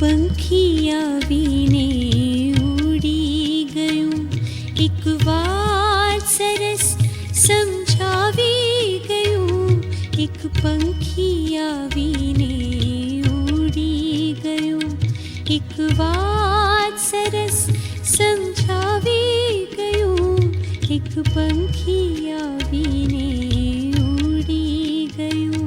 पंखी आवीने उड़ी गयूं, एक વાત સરસ સમજાવી ગયું, એક પંખી આવીને ઉડી ગયું, એક વાત સરસ સમજાવી ગયું, એક પંખી આવીને ઉડી ગયું.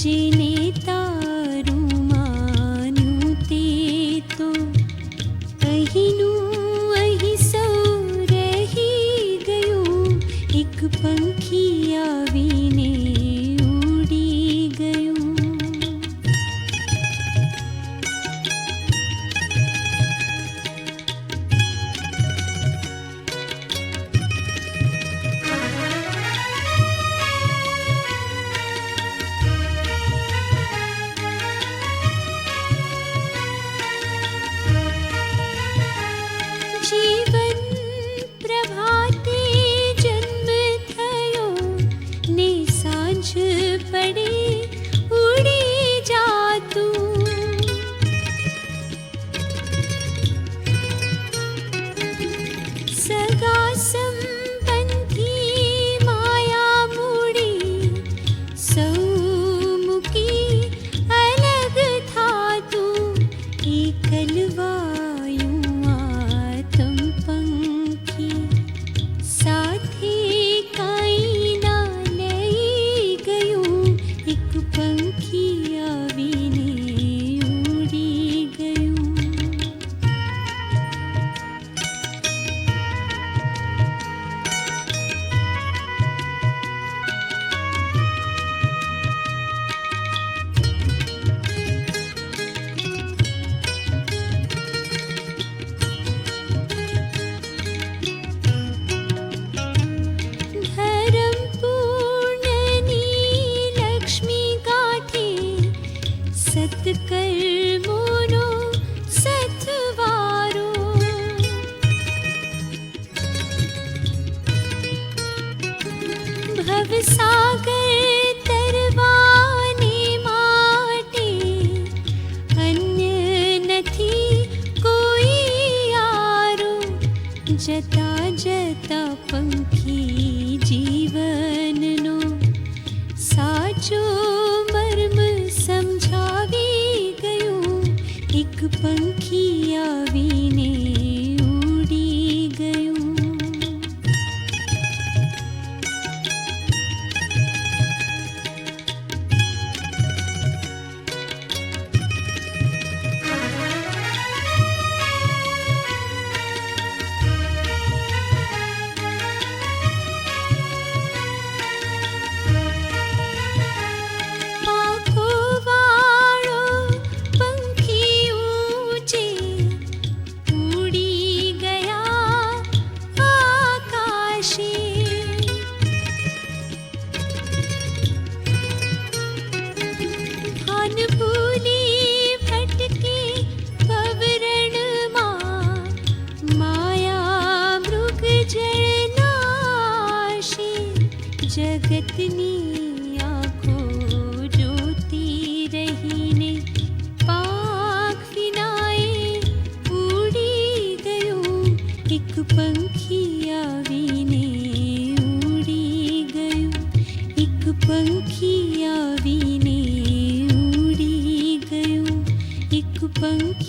જેને તારું માન્યું તે તો અહીંનું અહીં સૌ રહી ગયું, એક પંખી આવીને ઉડી ગયું. જીવન પ્રભાતે જન્મ થયો ને સાંજ પડે ઉડી જાતું, સગા સંબંધી માયા મૂડી સૌ મૂકી અલગ થાતું, એકલવાયું સાથે કાંઈ ના લઈ ગયું, એક પંખી આવીને ઉડી ગયું. સત્કર્મોનો સથવારો, ભવસાગર તરવાને માટે અન્ય નથી કોઈ આરો, જતા જતા પંખી જીવનનો સાચો મર્મ સમજાવી ગયું, એક પંખી આવીને ઉડી ગયું. જગતની આંખો જોતી રહીને પાંખ વિનાએ ઉડી ગયું, એક પંખી આવીને ઉડી ગયું, એક પંખી આવીને ઉડી ગયું, એક પંખી